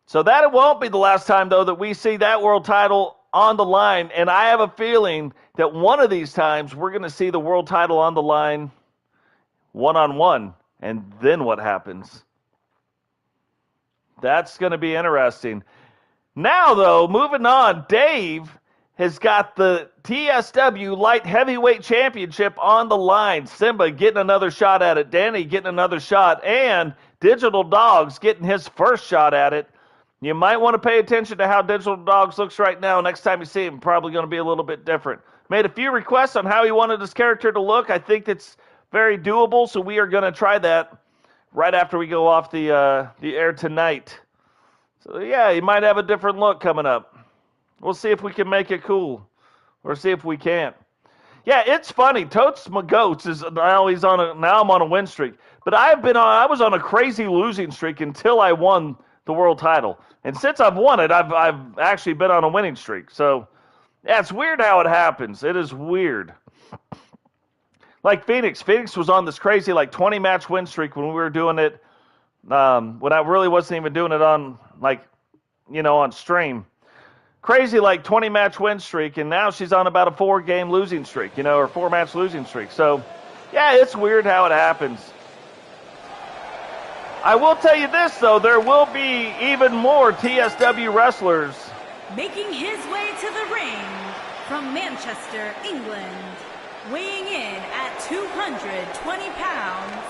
So that it won't be the last time, though, that we see that world title on the line. And I have a feeling that one of these times we're going to see the world title on the line one-on-one. And then what happens? That's going to be interesting. Now, though, moving on, Dave has got the TSW Light Heavyweight Championship on the line. Cimba getting another shot at it. Danny getting another shot. And Digital Dogs getting his first shot at it. You might want to pay attention to how Digital Dogs looks right now. Next time you see him, probably going to be a little bit different. Made a few requests on how he wanted his character to look. I think it's very doable, so we are going to try that right after we go off the air tonight. So, yeah, he might have a different look coming up. We'll see if we can make it cool or see if we can't. Yeah, it's funny. Totes My Goats is now I'm on a win streak. But I was on a crazy losing streak until I won the world title. And since I've won it, I've actually been on a winning streak. So, yeah, it's weird how it happens. It is weird. Like Phoenix. Phoenix was on this crazy 20-match win streak when we were doing it. When I really wasn't even doing it on on stream. Crazy 20-match win streak, and now she's on about a 4-game losing streak, or 4-match losing streak. So, yeah, it's weird how it happens. I will tell you this, though, there will be even more TSW wrestlers. Making his way to the ring from Manchester, England, weighing in at 220 pounds,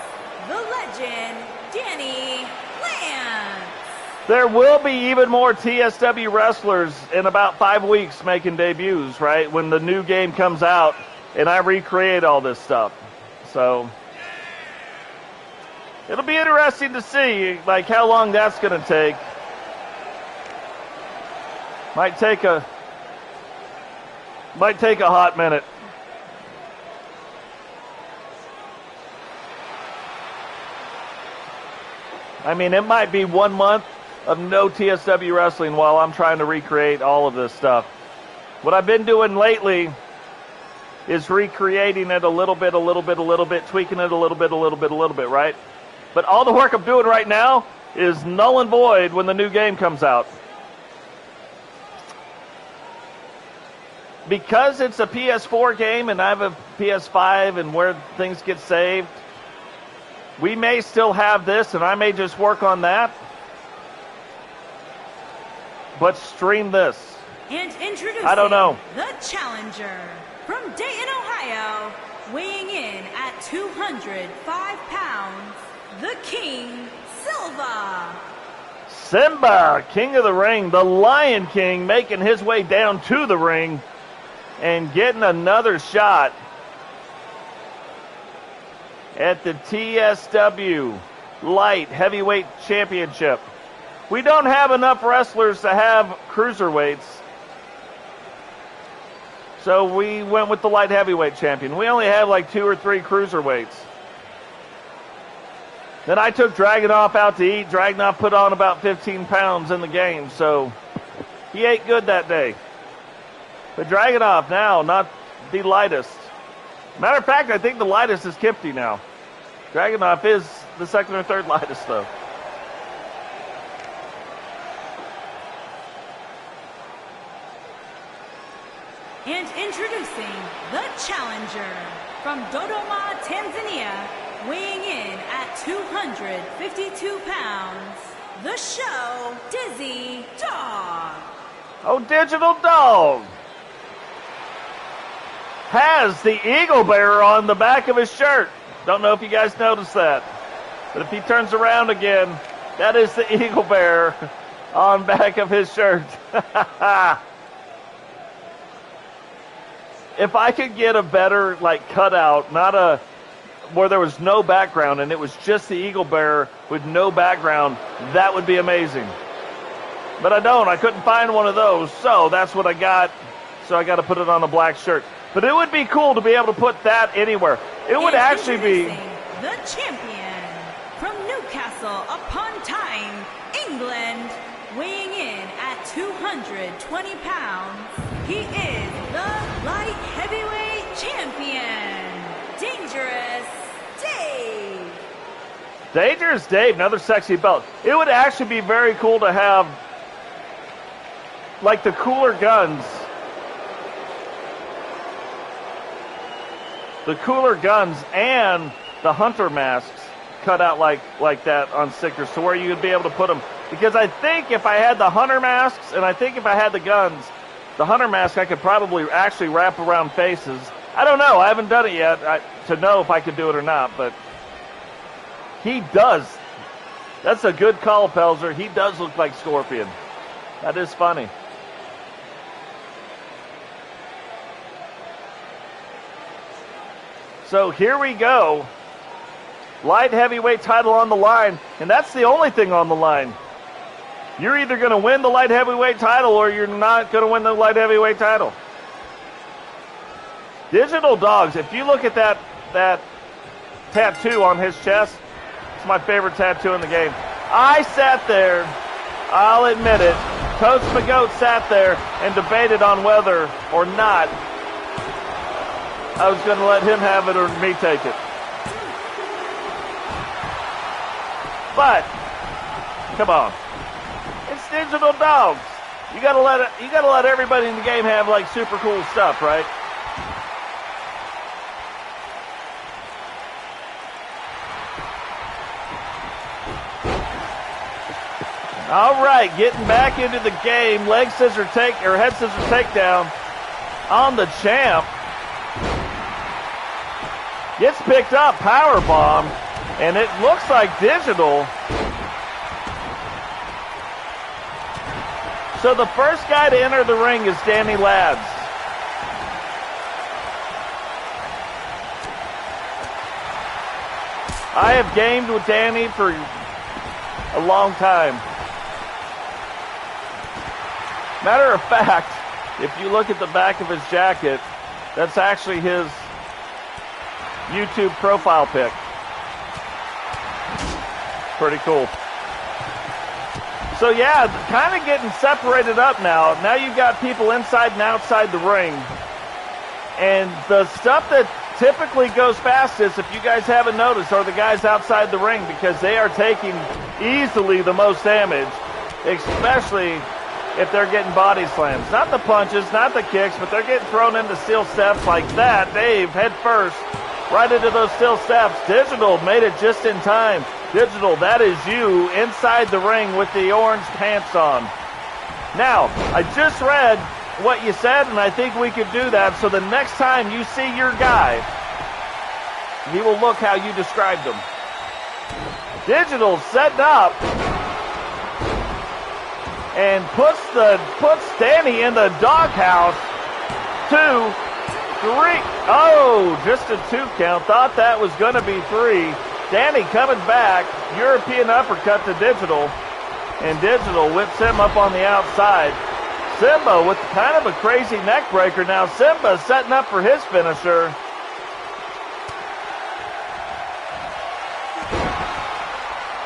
the legend, Danny Ladz. There will be even more TSW wrestlers in about 5 weeks making debuts, right? When the new game comes out and I recreate all this stuff. So it'll be interesting to see how long that's going to take. Might take a hot minute. I mean, it might be 1 month of no TSW wrestling while I'm trying to recreate all of this stuff. What I've been doing lately is recreating it a little bit, tweaking it a little bit, right? But all the work I'm doing right now is null and void when the new game comes out. Because it's a PS4 game and I have a PS5 and where things get saved, we may still have this and I may just work on that. But stream this. And introducing I don't know. The challenger from Dayton, Ohio, weighing in at 205 pounds, the King, Cimba. Cimba, King of the Ring, the Lion King, making his way down to the ring and getting another shot at the TSW Light Heavyweight Championship. We don't have enough wrestlers to have cruiserweights, so we went with the Light Heavyweight Champion. We only have 2 or 3 cruiserweights. Then I took Dragunov out to eat. Dragunov put on about 15 pounds in the game, so he ate good that day. But Dragunov now, not the lightest. Matter of fact, I think the lightest is Kipty now. Dragunov is the second or third lightest, though. And introducing the challenger from Dodoma, Tanzania, weighing in at 252 pounds, the show, Dizzy Dog. Oh, Digital Dog has the Eagle Bearer on the back of his shirt. Don't know if you guys noticed that. But if he turns around again, that is the Eagle Bearer on back of his shirt. If I could get a better cutout, not where there was no background and it was just the Eagle Bearer with no background, that would be amazing. But I don't. I couldn't find one of those, so that's what I got. So I got to put it on a black shirt. But it would be cool to be able to put that anywhere. It would actually be the champion from Newcastle upon Tyne, England, weighing in at 220 pounds. He is the light heavyweight champion, Dangerous Dave. Dangerous Dave, another sexy belt. It would actually be very cool to have like the cooler guns. The cooler guns and the hunter masks cut out like that on stickers, so where you would be able to put them. Because I think if I had the hunter masks and I think if I had the guns, the hunter mask I could probably actually wrap around faces. I don't know. I haven't done it yet to know if I could do it or not, but he does. That's a good call, Pelzer. He does look like Scorpion. That is funny. So here we go. Light heavyweight title on the line, and that's the only thing on the line. You're either going to win the light heavyweight title or you're not going to win the light heavyweight title. Digital Dogs, if you look at that tattoo on his chest, it's my favorite tattoo in the game. I sat there, I'll admit it, Coach McGoat sat there and debated on whether or not I was going to let him have it or me take it. But, come on. It's Digital Dogs. You gotta let everybody in the game have like super cool stuff, right? All right, getting back into the game. Head scissor takedown on the champ. Gets picked up, power bomb, and it looks like Digital. So the first guy to enter the ring is Danny Ladz. I have gamed with Danny for a long time. Matter of fact, if you look at the back of his jacket, that's actually his YouTube profile pic. Pretty cool. So yeah, kind of getting separated up now. Now you've got people inside and outside the ring. And the stuff that typically goes fastest, if you guys haven't noticed, are the guys outside the ring because they are taking easily the most damage, especially if they're getting body slams. Not the punches, not the kicks, but they're getting thrown into steel steps like that. Dave, head first, right into those steel steps. Digital made it just in time. Digital, that is you inside the ring with the orange pants on. Now, I just read what you said, and I think we could do that. So the next time you see your guy, he will look how you described him. Digital setting up and puts Danny in the doghouse. 2, 3. Oh, just a 2 count. Thought that was going to be 3. Danny coming back, European uppercut to Digital, and Digital whips him up on the outside. Cimba with kind of a crazy neck breaker now. Cimba setting up for his finisher.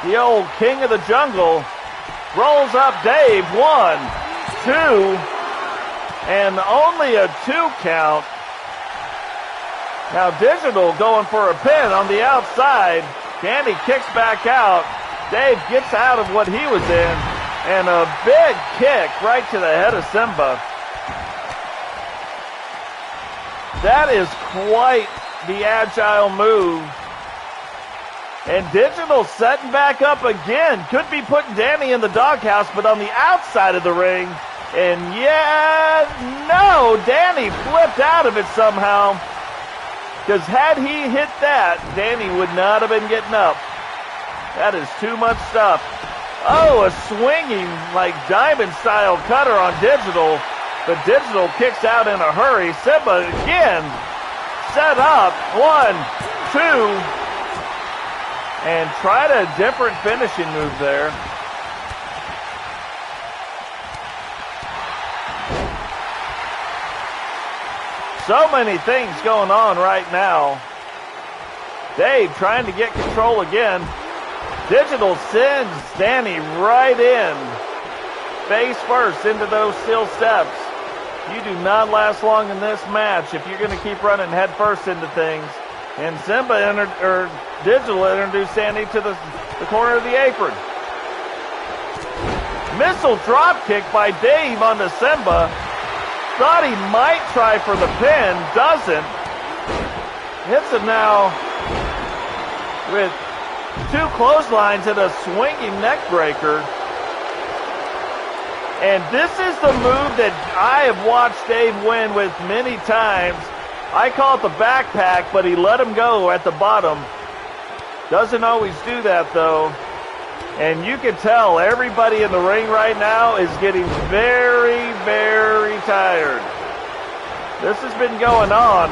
The old king of the jungle rolls up Dave. 1, 2, and only a 2 count. Now Digital going for a pin on the outside. Danny kicks back out. Dave gets out of what he was in. And a big kick right to the head of Cimba. That is quite the agile move. And Digital setting back up again. Could be putting Danny in the doghouse, but on the outside of the ring. And yeah, no, Danny flipped out of it somehow. Because had he hit that, Danny would not have been getting up. That is too much stuff. Oh, a swinging, like diamond-style cutter on Digital. But Digital kicks out in a hurry. Cimba again set up. 1, 2. And tried a different finishing move there. So many things going on right now. Dave trying to get control again. Digital sends Danny right in. Face first into those steel steps. You do not last long in this match if you're going to keep running head first into things. And Digital introduced Danny to the corner of the apron. Missile drop kick by Dave onto Cimba. Thought he might try for the pin, doesn't. Hits him now with 2 clotheslines and a swinging neck breaker. And this is the move that I have watched Dave win with many times. I call it the backpack, but he let him go at the bottom. Doesn't always do that, though. And you can tell everybody in the ring right now is getting very, very tired. This has been going on.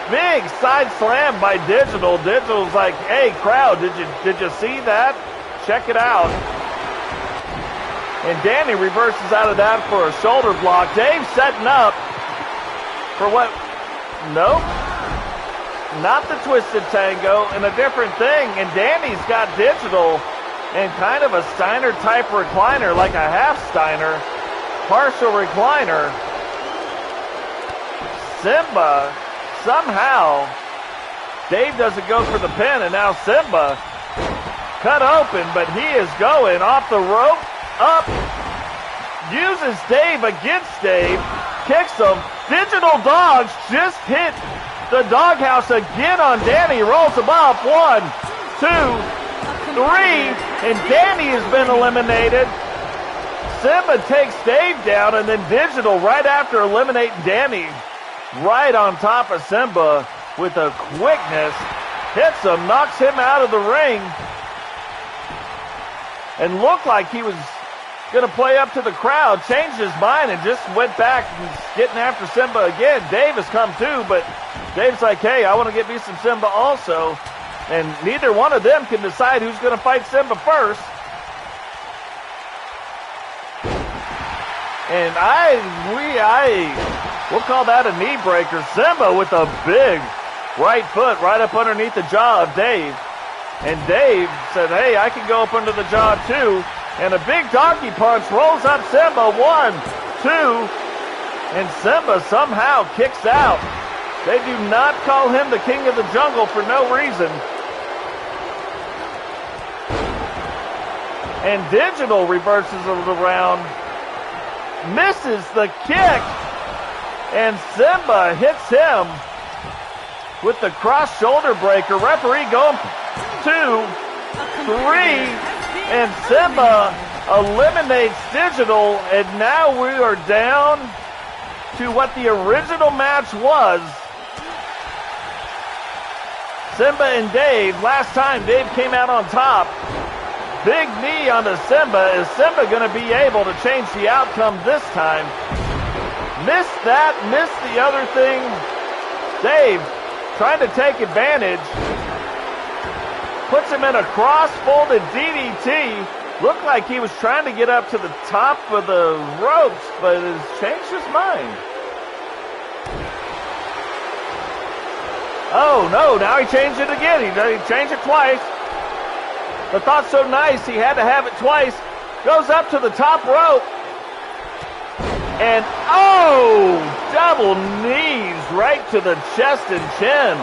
Big side slam by Digital. Digital's like, hey, crowd, did you see that? Check it out. And Danny reverses out of that for a shoulder block. Dave setting up for what? Nope. Not the twisted tango, and a different thing. And Danny's got Digital in kind of a Steiner type recliner, like a half Steiner, partial recliner. Cimba, somehow, Dave doesn't go for the pin, and now Cimba cut open, but he is going off the rope, up, uses Dave against Dave, kicks him. Digital Dogs just hit the doghouse again on Danny, rolls him up, 1, 2, 3, and Danny has been eliminated. Cimba takes Dave down, and then Digital right after eliminating Danny, right on top of Cimba with a quickness, hits him, knocks him out of the ring, and looked like he was going to play up to the crowd, changed his mind, and just went back and getting after Cimba again. Dave has come too, but Dave's like, hey, I want to get me some Cimba also. And neither one of them can decide who's going to fight Cimba first. And we'll call that a knee breaker. Cimba with a big right foot right up underneath the jaw of Dave. And Dave said, hey, I can go up under the jaw too. And a big donkey punch rolls up Cimba. 1, 2, and Cimba somehow kicks out. They do not call him the king of the jungle for no reason. And Digital reverses it around, misses the kick, and Cimba hits him with the cross shoulder breaker. Referee going 2, 3, and Cimba eliminates Digital, and now we are down to what the original match was. Cimba and Dave. Last time Dave came out on top. Big knee onto Cimba. Is Cimba going to be able to change the outcome this time? Missed that, missed the other thing. Dave trying to take advantage. Puts him in a cross-folded DDT. Looked like he was trying to get up to the top of the ropes, but has changed his mind. Oh, no, now he changed it again. He changed it twice. The thought's so nice, he had to have it twice. Goes up to the top rope. And, oh, double knees right to the chest and chin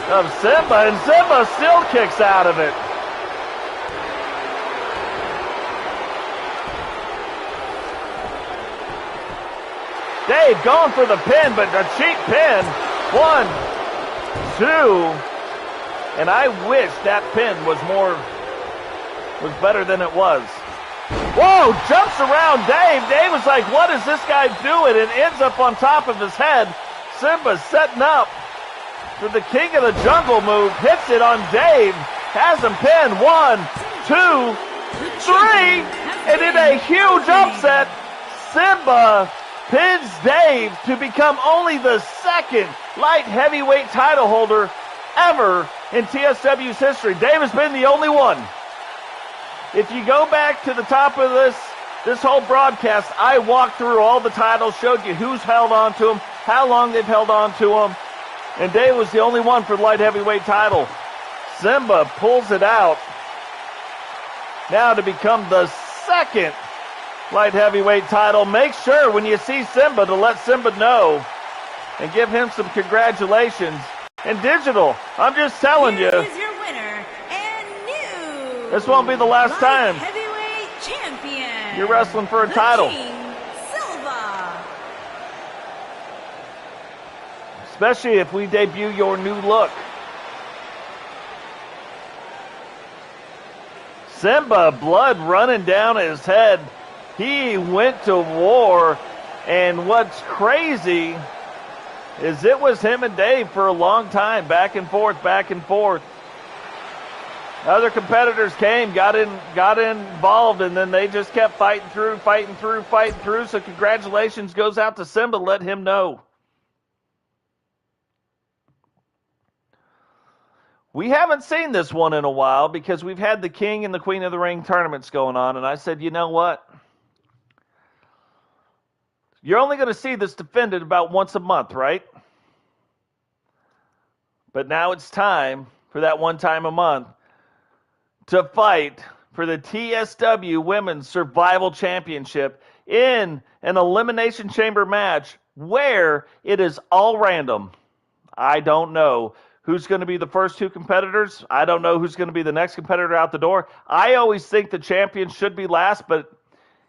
of Cimba, and Cimba still kicks out of it. Dave going for the pin, but a cheap pin. 1, 2, and I wish that pin was better than it was. Whoa, jumps around Dave. Dave was like, what is this guy doing? And ends up on top of his head. Cimba setting up for the King of the Jungle move. Hits it on Dave. Has him pinned. 1, 2, 3. And in a huge upset, Cimba pins Dave to become only the second light heavyweight title holder ever in TSW's history. Dave has been the only one. If you go back to the top of this whole broadcast, I walked through all the titles, showed you who's held on to them, how long they've held on to them, and Dave was the only one for the light heavyweight title. Cimba pulls it out now to become the second light heavyweight title. Make sure when you see Cimba to let Cimba know and give him some congratulations. And Digital, I'm just telling you, Here is your winner and new this won't be the last time. heavyweight champion, champion. You're wrestling for a the title. King, Cimba. Especially if we debut your new look. Cimba, blood running down his head. He went to war, and what's crazy is it was him and Dave for a long time, back and forth, back and forth. Other competitors came, got involved, and then they just kept fighting through. So congratulations goes out to Cimba. Let him know. We haven't seen this one in a while because we've had the King and the Queen of the Ring tournaments going on, and I said, you know what? You're only going to see this defended about once a month, right? But now it's time for that one time a month to fight for the TSW Women's Survival Championship in an Elimination Chamber match where it is all random. I don't know who's going to be the first two competitors. I don't know who's going to be the next competitor out the door. I always think the champion should be last, but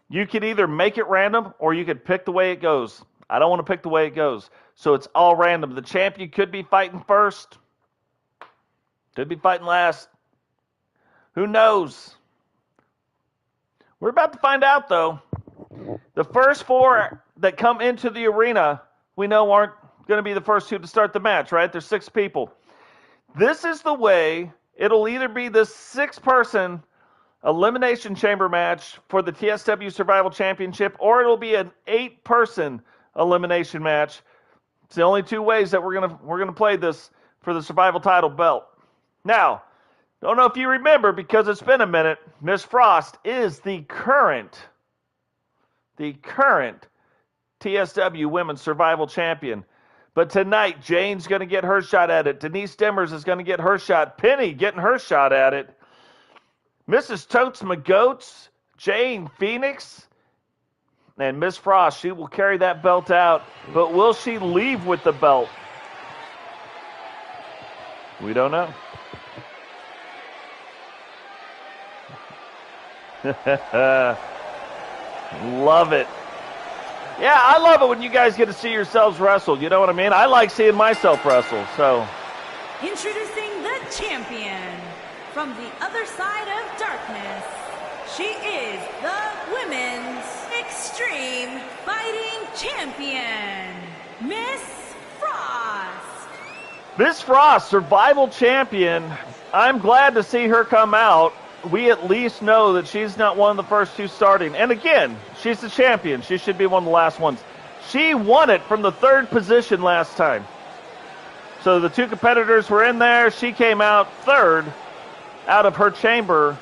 you could either make it random or you could pick the way it goes. I don't want to pick the way it goes. So it's all random. The champion could be fighting first. Could be fighting last. Who knows? We're about to find out, though. The first four that come into the arena, we know aren't going to be the first two to start the match, right? There's 6 people. This is the way it'll either be the 6-person Elimination Chamber match for the TSW Survival Championship, or it'll be an 8-person elimination match. It's the only 2 ways that we're gonna play this for the Survival title belt. Now, don't know if you remember because it's been a minute. Miss Frost is the current TSW Women's Survival Champion. But tonight, Jane's going to get her shot at it. Denise Dimmers is going to get her shot. Penny getting her shot at it. Mrs. Totes McGoats, Jane Phoenix, and Miss Frost, she will carry that belt out. But will she leave with the belt? We don't know. Love it. Yeah, I love it when you guys get to see yourselves wrestle. You know what I mean? I like seeing myself wrestle, so. Introducing the champion from the other side of darkness. She is the Women's Extreme Fighting Champion, Miss Frost. Miss Frost, Survival Champion. I'm glad to see her come out. We at least know that she's not one of the first 2 starting. And again, she's the champion. She should be one of the last ones. She won it from the 3rd position last time. So the 2 competitors were in there. She came out 3rd out of her chamber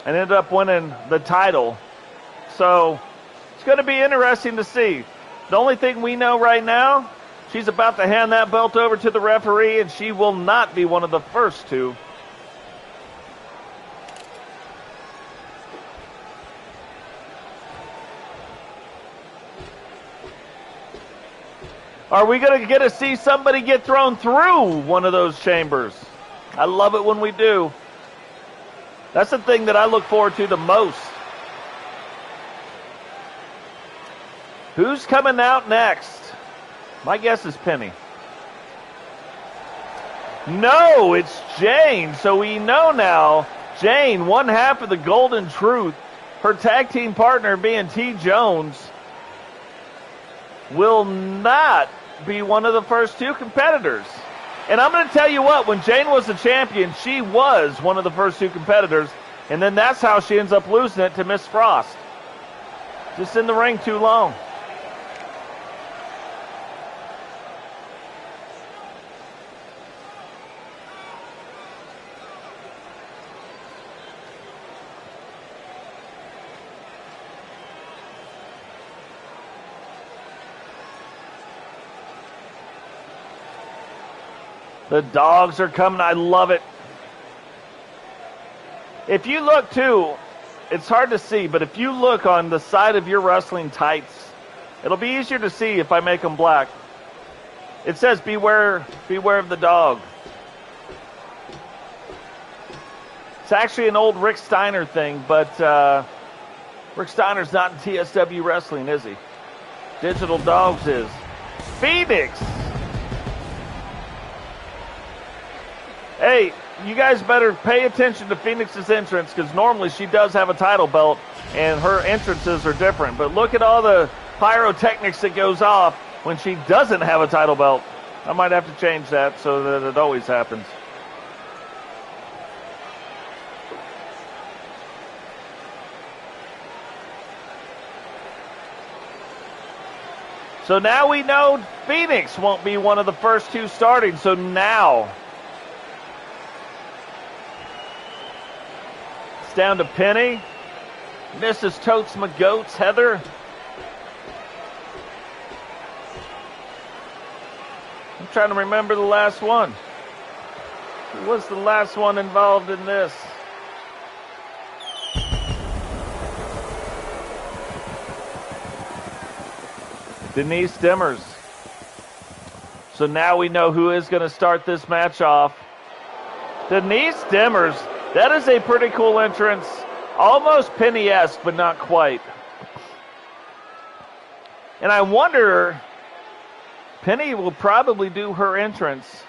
and ended up winning the title. So it's going to be interesting to see. The only thing we know right now, she's about to hand that belt over to the referee, and she will not be one of the first 2. Are we going to get to see somebody get thrown through one of those chambers? I love it when we do. That's the thing that I look forward to the most. Who's coming out next? My guess is Penny. No, it's Jane. So we know now, Jane, one half of the Golden Truth, her tag team partner being T. Jones, will not be one of the first 2 competitors. And I'm going to tell you what, when Jane was the champion, she was one of the first 2 competitors, and then that's how she ends up losing it to Miss Frost. Just in the ring too long. The dogs are coming. I love it. If you look, too, it's hard to see, but if you look on the side of your wrestling tights, it'll be easier to see if I make them black. It says, beware of the dog. It's actually an old Rick Steiner thing, but Rick Steiner's not in TSW Wrestling, is he? Digital Dogs is. Phoenix! Hey, you guys better pay attention to Phoenix's entrance, because normally she does have a title belt, and her entrances are different. But look at all the pyrotechnics that goes off when she doesn't have a title belt. I might have to change that so that it always happens. So now we know Phoenix won't be one of the first two starting. So now it's down to Penny, Mrs. Totes My Goats, Heather. I'm trying to remember the last one. Who was the last one involved in this? Denise Dimmers. So now we know who is going to start this match off. Denise Dimmers. That is a pretty cool entrance. Almost Penny-esque, but not quite. And I wonder, Penny will probably do her entrance.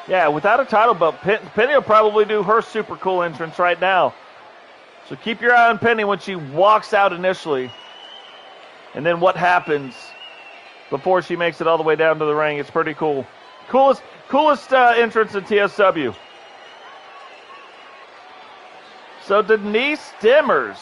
Yeah, without a title belt, Penny will probably do her super cool entrance right now. So keep your eye on Penny when she walks out initially. And then what happens before she makes it all the way down to the ring. It's pretty cool. Coolest entrance in TSW. So Denise Dimmers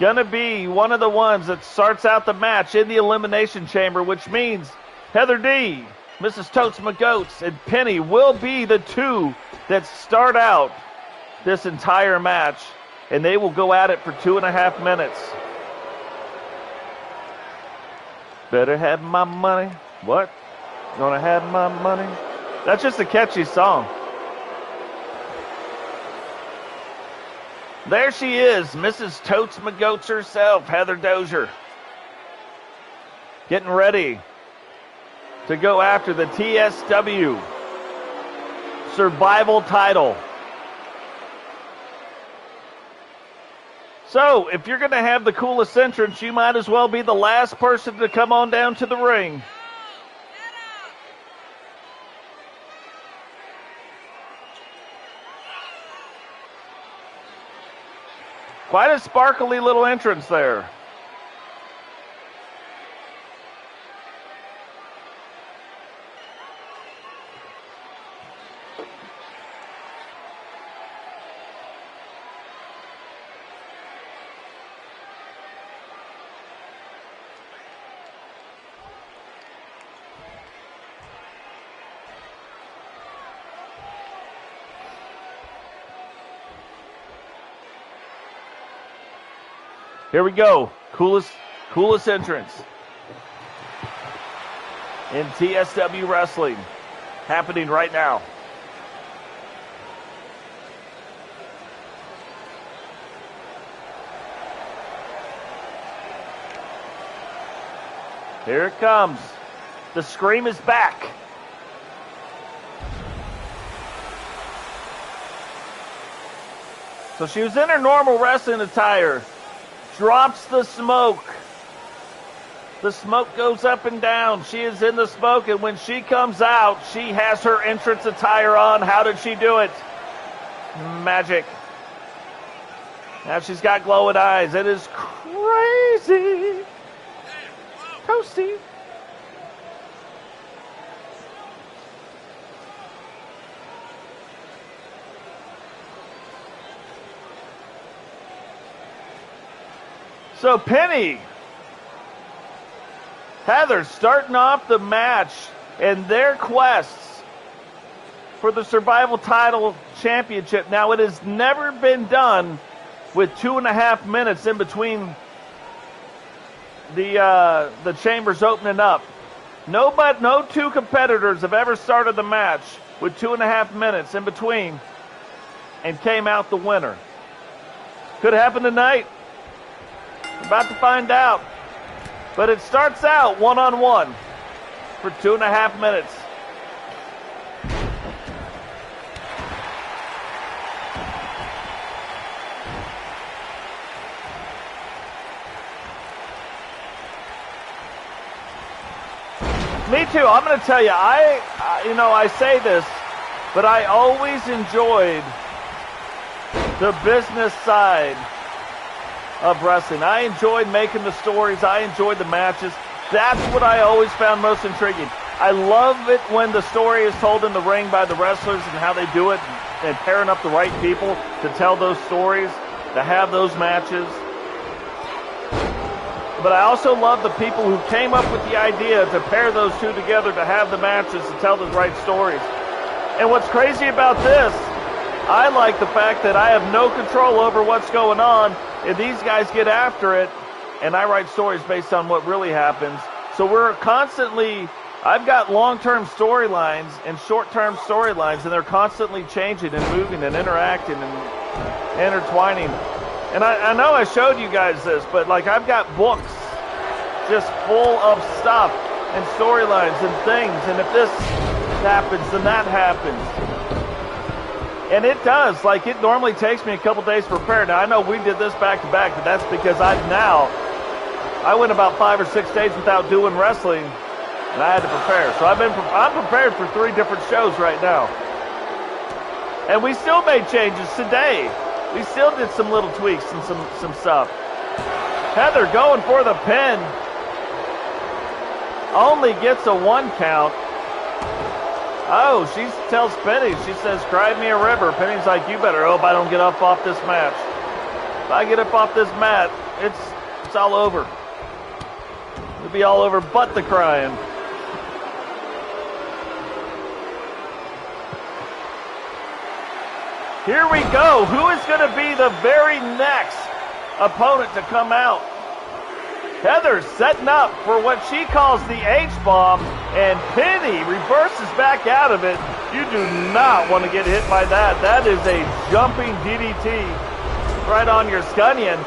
gonna be one of the ones that starts out the match in the Elimination Chamber, which means Heather D, Mrs. Totes My Goats, and Penny will be the two that start out this entire match, and they will go at it for 2.5 minutes. Better have my money. What? Gonna have my money? That's just a catchy song. There she is, Mrs. Totes My Goats herself, Heather Dozier. Getting ready to go after the TSW Survival title. So, if you're going to have the coolest entrance, you might as well be the last person to come on down to the ring. Quite a sparkly little entrance there. Here we go. Coolest entrance in TSW Wrestling happening right now. Here it comes. The Scream is back. So she was in her normal wrestling attire. Drops the smoke. The smoke goes up and down. She is in the smoke, and when she comes out, she has her entrance attire on. How did she do it? Magic. Now she's got glowing eyes. It is crazy. Toasty. So Penny, Heather starting off the match and their quests for the Survival Title Championship. Now, it has never been done with 2.5 minutes in between the chambers opening up. No two competitors have ever started the match with 2.5 minutes in between and came out the winner. Could happen tonight. About to find out. But it starts out one-on-one for 2.5 minutes. Me too. I'm going to tell you, I say this, but I always enjoyed the business side of wrestling. I enjoyed making the stories. I enjoyed the matches. That's what I always found most intriguing. I love it when the story is told in the ring by the wrestlers and how they do it and pairing up the right people to tell those stories, to have those matches. But I also love the people who came up with the idea to pair those two together to have the matches and tell the right stories. And what's crazy about this, I like the fact that I have no control over what's going on, and these guys get after it, and I write stories based on what really happens. So we're constantly, I've got long-term storylines and short-term storylines, and they're constantly changing and moving and interacting and intertwining. And I know I showed you guys this, but like I've got books just full of stuff and storylines and things, and if this happens, then that happens. And it does. Like, it normally takes me a couple days to prepare. Now, I know we did this back-to-back, but that's because I went about 5 or 6 days without doing wrestling, and I had to prepare. So I'm prepared for 3 different shows right now. And we still made changes today. We still did some little tweaks and some stuff. Heather going for the pin. Only gets a 1 count. Oh, she tells Penny, she says, cry me a river. Penny's like, you better hope I don't get up off this match. If I get up off this mat, it's all over. It'll be all over but the crying. Here we go. Who is going to be the very next opponent to come out? Heather setting up for what she calls the H-bomb, and Penny reverses back out of it. You do not want to get hit by that. That is a jumping DDT right on your scunion.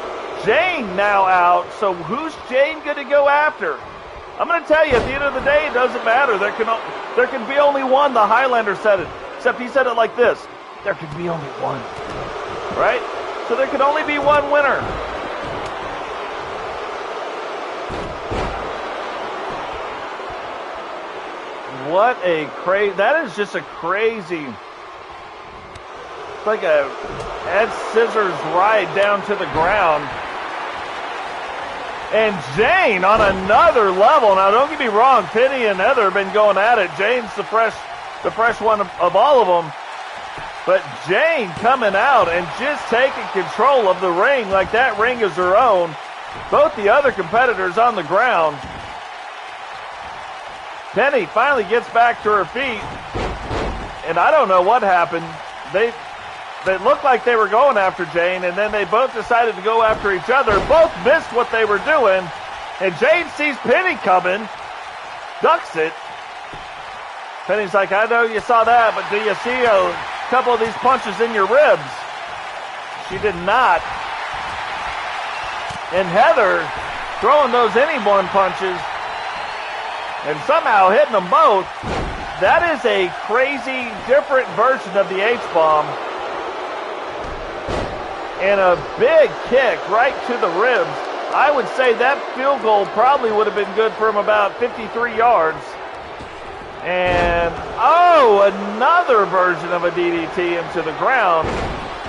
Jane now out, so who's Jane going to go after? I'm going to tell you, at the end of the day, it doesn't matter. There can be only one. The Highlander said it, except he said it like this. There can be only one, right? So there can only be one winner. What a crazy, that is just a crazy, it's like a Ed Scissors ride down to the ground. And Jane on another level. Now don't get me wrong, Penny and Heather have been going at it. Jane's the fresh one of all of them. But Jane coming out and just taking control of the ring like that ring is her own. Both the other competitors on the ground. Penny finally gets back to her feet, and I don't know what happened. They looked like they were going after Jane, and then they both decided to go after each other. Both missed what they were doing, and Jane sees Penny coming, ducks it. Penny's like, I know you saw that, but do you see a couple of these punches in your ribs? She did not. And Heather throwing those anyone punches and somehow hitting them both. That is a crazy, different version of the H-bomb. And a big kick right to the ribs. I would say that field goal probably would have been good from about 53 yards. And, oh, another version of a DDT into the ground.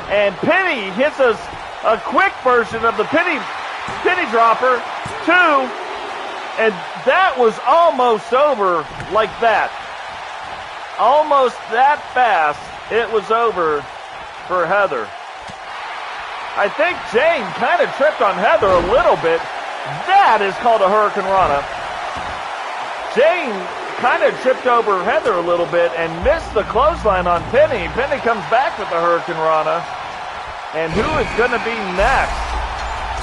And Penny hits us a quick version of the penny dropper. 2. And that was almost over like that. Almost that fast, it was over for Heather. I think Jane kind of tripped on Heather a little bit. That is called a Hurricane Rana. Jane kind of tripped over Heather a little bit and missed the clothesline on Penny. Penny comes back with the Hurricane Rana. And who is going to be next?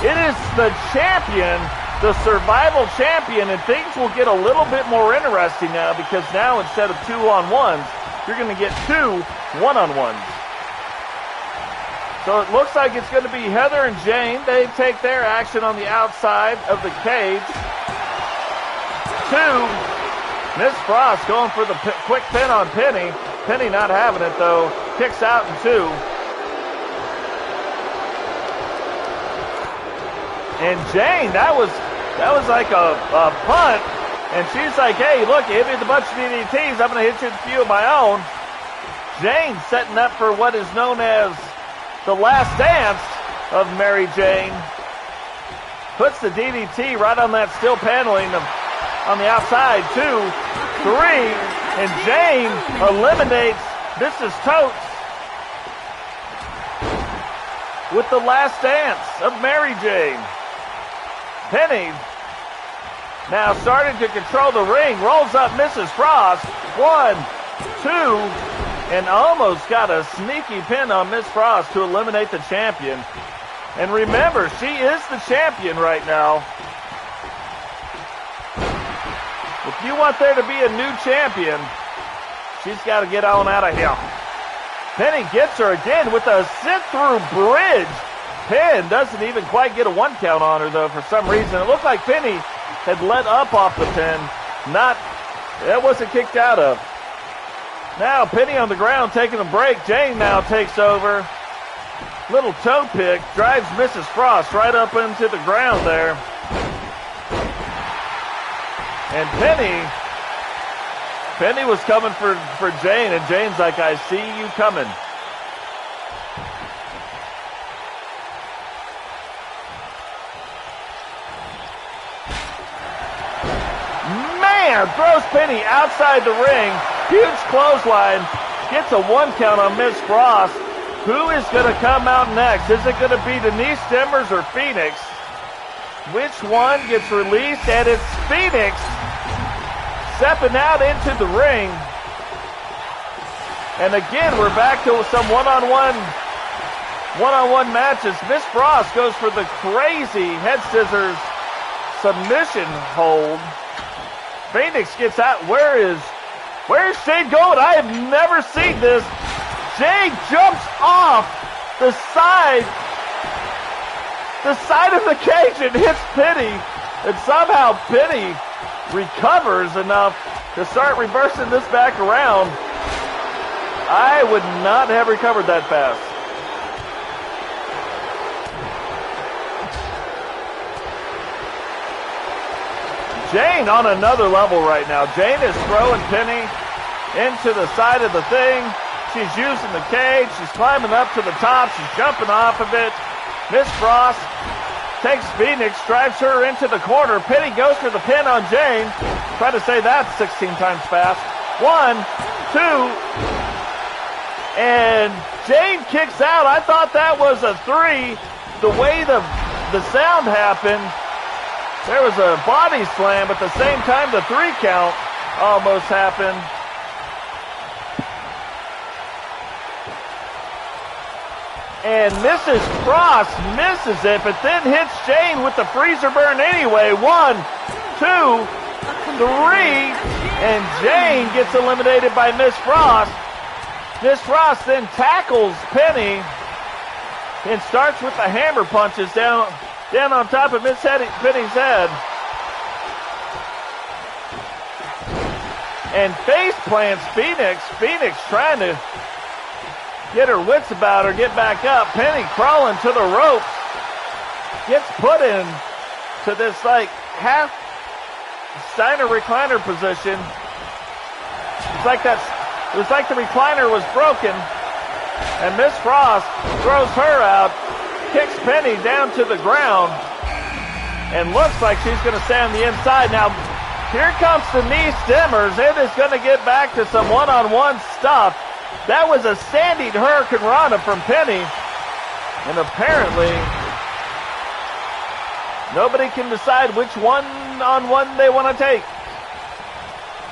It is the champion, the survival champion, and things will get a little bit more interesting now because now instead of 2-on-1s, you're going to get 2 1-on-1s. So it looks like it's going to be Heather and Jane. They take their action on the outside of the cage. 2. Miss Frost going for the quick pin on Penny. Penny not having it though. Kicks out in 2. And Jane, that was like a punt And she's like, hey, look, you hit me with a bunch of DDTs. I'm going to hit you with a few of my own. Jane setting up for what is known as the last dance of Mary Jane. Puts the DDT right on that steel paneling on the outside. 2, 3, and Jane eliminates Mrs. Totes with the last dance of Mary Jane. Penny now starting to control the ring, rolls up Mrs. Frost. 1, 2, and almost got a sneaky pin on Miss Frost to eliminate the champion. And remember, she is the champion right now. If you want there to be a new champion, she's got to get on out of here. Penny gets her again with a sit-through bridge. Pin doesn't even quite get a 1 count on her, though, for some reason. It looked like Penny had let up off the pin. That wasn't kicked out of. Now Penny on the ground taking a break. Jane now takes over. Little toe pick drives Mrs. Frost right up into the ground there. And Penny was coming for Jane, and Jane's like, I see you coming. Man, throws Penny outside the ring. Huge clothesline. Gets a 1 count on Miss Frost. Who is going to come out next? Is it going to be Denise Demers or Phoenix? Which one gets released? And it's Phoenix stepping out into the ring. And again, we're back to some one-on-one matches. Miss Frost goes for the crazy head scissors submission hold. Phoenix gets out. Where is Jade going? I have never seen this. Jade jumps off the side of the cage and hits Penny. And somehow Penny recovers enough to start reversing this back around. I would not have recovered that fast. Jane on another level right now. Jane is throwing Penny into the side of the thing. She's using the cage. She's climbing up to the top. She's jumping off of it. Miss Frost takes Phoenix, drives her into the corner. Penny goes for the pin on Jane. Try to say that 16 times fast. 1, 2, and Jane kicks out. I thought that was a 3. The way the sound happened, there was a body slam, but at the same time the 3 count almost happened. And Mrs. Frost misses it, but then hits Jane with the freezer burn anyway. 1, 2, 3, and Jane gets eliminated by Miss Frost. Miss Frost then tackles Penny and starts with the hammer punches down on top of Penny's head. And face plants Phoenix. Phoenix trying to get her wits about her, get back up. Penny crawling to the ropes. Gets put in to this like half Steiner recliner position. It was like the recliner was broken. And Miss Frost throws her out, kicks Penny down to the ground, and looks like she's going to stay on the inside. Now, here comes Denise Demers. It is going to get back to some one-on-one stuff. That was a standing Hurricane Rana from Penny. And apparently, nobody can decide which one-on-one they want to take.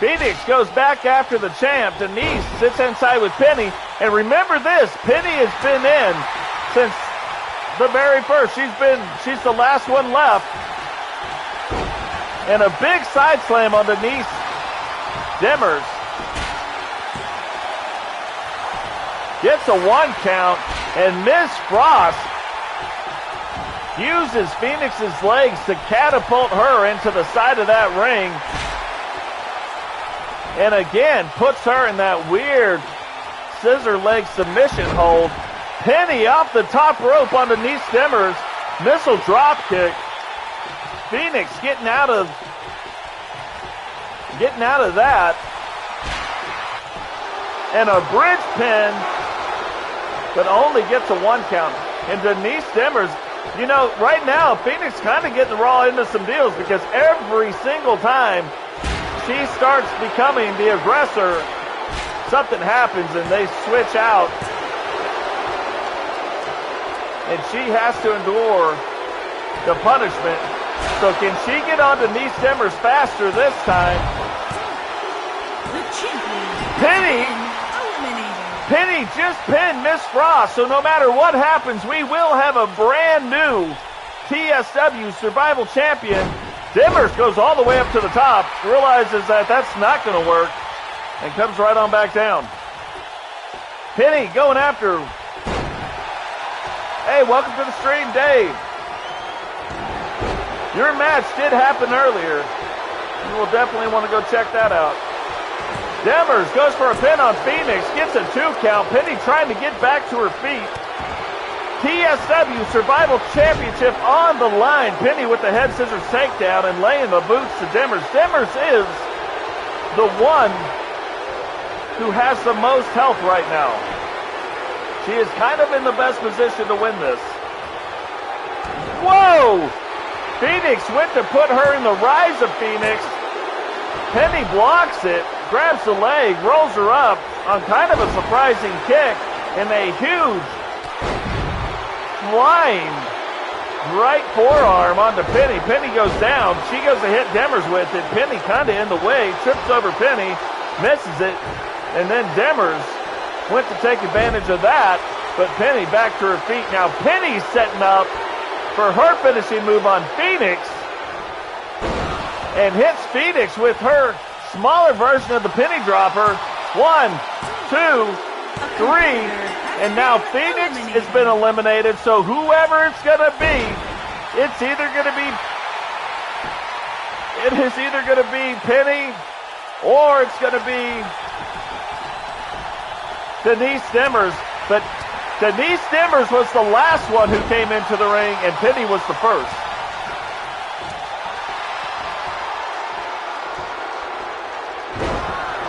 Phoenix goes back after the champ. Denise sits inside with Penny. And remember this, Penny has been in since the very first. She's the last one left. And a big side slam on Denise Demers. Gets a 1 count, and Miss Frost uses Phoenix's legs to catapult her into the side of that ring. And again, puts her in that weird scissor leg submission hold. Penny off the top rope on Denise Demers. Missile drop kick. Phoenix getting out of getting out of that. And a bridge pin, but only gets a 1 count. And Denise Demers, you know, right now, Phoenix kind of getting Raw into some deals because every single time she starts becoming the aggressor, something happens and they switch out. And she has to endure the punishment. So can she get on Denise Demers faster this time? The champion. Penny just pinned Miss Frost, so no matter what happens, we will have a brand new TSW Survival Champion. Demers goes all the way up to the top, realizes that that's not going to work, and comes right on back down. Penny going after. Hey, welcome to the stream, Dave. Your match did happen earlier. You will definitely want to go check that out. Demers goes for a pin on Phoenix, gets a 2 count. Penny trying to get back to her feet. TSW Survival Championship on the line. Penny with the head scissors takedown and laying the boots to Demers. Demers is the one who has the most health right now. She is kind of in the best position to win this. Whoa! Phoenix went to put her in the rise of Phoenix. Penny blocks it, grabs the leg, rolls her up on kind of a surprising kick, and a huge flying right forearm onto Penny. Penny goes down. She goes to hit Demers with it. Penny kind of in the way, trips over Penny, misses it, and then Demers went to take advantage of that, but Penny back to her feet. Now Penny's setting up for her finishing move on Phoenix, and hits Phoenix with her smaller version of the penny dropper. 1, 2, 3, and now Phoenix has been eliminated. So whoever it's gonna be, it is either gonna be Penny, or it's gonna be Denise Demers. But Denise Demers was the last one who came into the ring, and Penny was the first.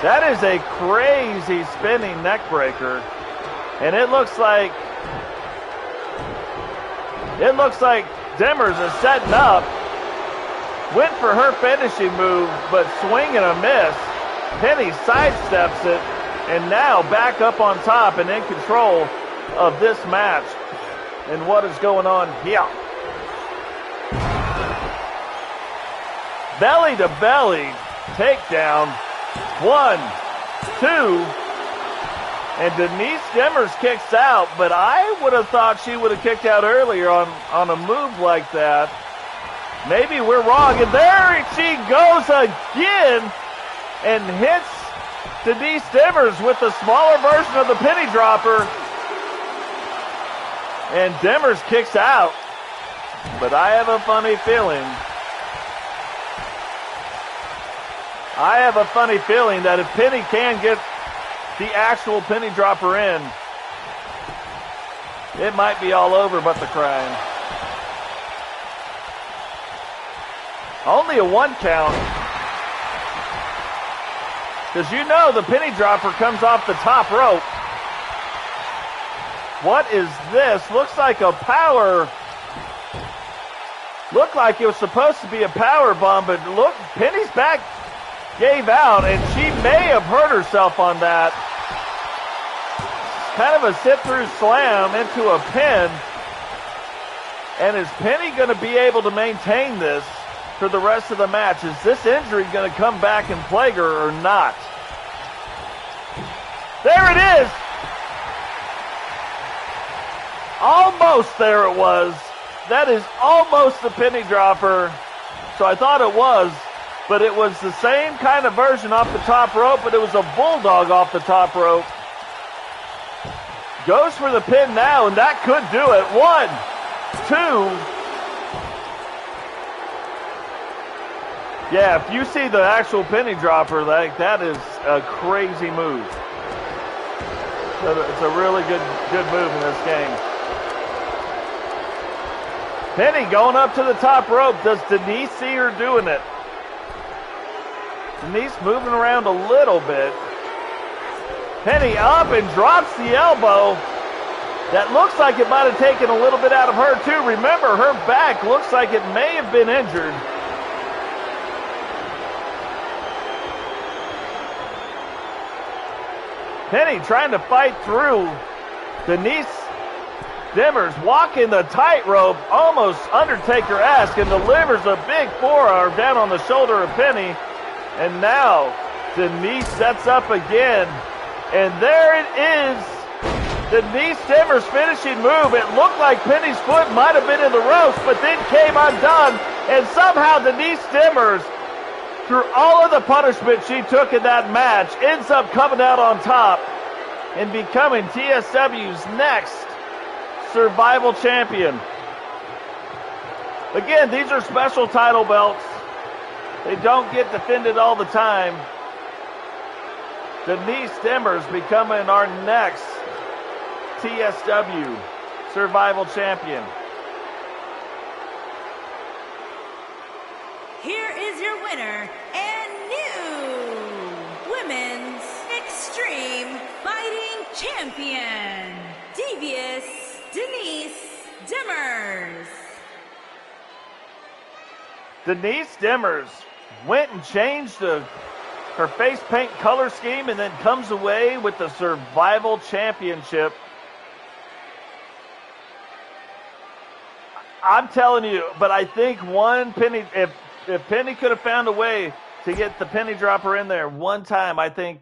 That is a crazy spinning neck breaker. And it looks like Demers is setting up. Went for her finishing move, but swing and a miss. Penny sidesteps it, and now back up on top and in control of this match. And what is going on here? Belly to belly takedown. 1, 2, and Denise Demers kicks out, but I would have thought she would have kicked out earlier on a move like that. Maybe we're wrong, and there she goes again and hits Denise Demers with the smaller version of the penny dropper, and Demers kicks out, but I have a funny feeling that if Penny can get the actual penny dropper in, it might be all over but the crying. Only a 1 count. Because you know the penny dropper comes off the top rope. What is this? Looks like a power. Looked like it was supposed to be a power bomb, but look, Penny's back gave out, and she may have hurt herself on that. Kind of a sit-through slam into a pin. And is Penny going to be able to maintain this for the rest of the match? Is this injury going to come back and plague her or not? There it is! Almost there it was. That is almost the penny dropper. So I thought it was, but it was the same kind of version off the top rope, but it was a bulldog off the top rope. Goes for the pin now, and that could do it. 1, 2. Yeah, if you see the actual penny dropper, that is a crazy move. It's a really good move in this game. Penny going up to the top rope. Does Denise see her doing it? Denise moving around a little bit. Penny up and drops the elbow. That looks like it might have taken a little bit out of her too. Remember, her back looks like it may have been injured. Penny trying to fight through. Denise Dimmers walking the tightrope, almost Undertaker-esque, and delivers a big forearm down on the shoulder of Penny. And now Denise sets up again. And there it is. Denise Dimmers' finishing move. It looked like Penny's foot might have been in the ropes, but then came undone. And somehow Denise Dimmers, through all of the punishment she took in that match, ends up coming out on top and becoming TSW's next Survival Champion. Again, these are special title belts. They don't get defended all the time. Denise Dimmers becoming our next TSW Survival Champion. Here is your winner and new Women's Extreme Fighting Champion, Devious Denise Dimmers. Denise Dimmers went and changed her face paint color scheme and then comes away with the Survival Championship. I'm telling you, but I think Penny, if Penny could have found a way to get the penny dropper in there one time, I think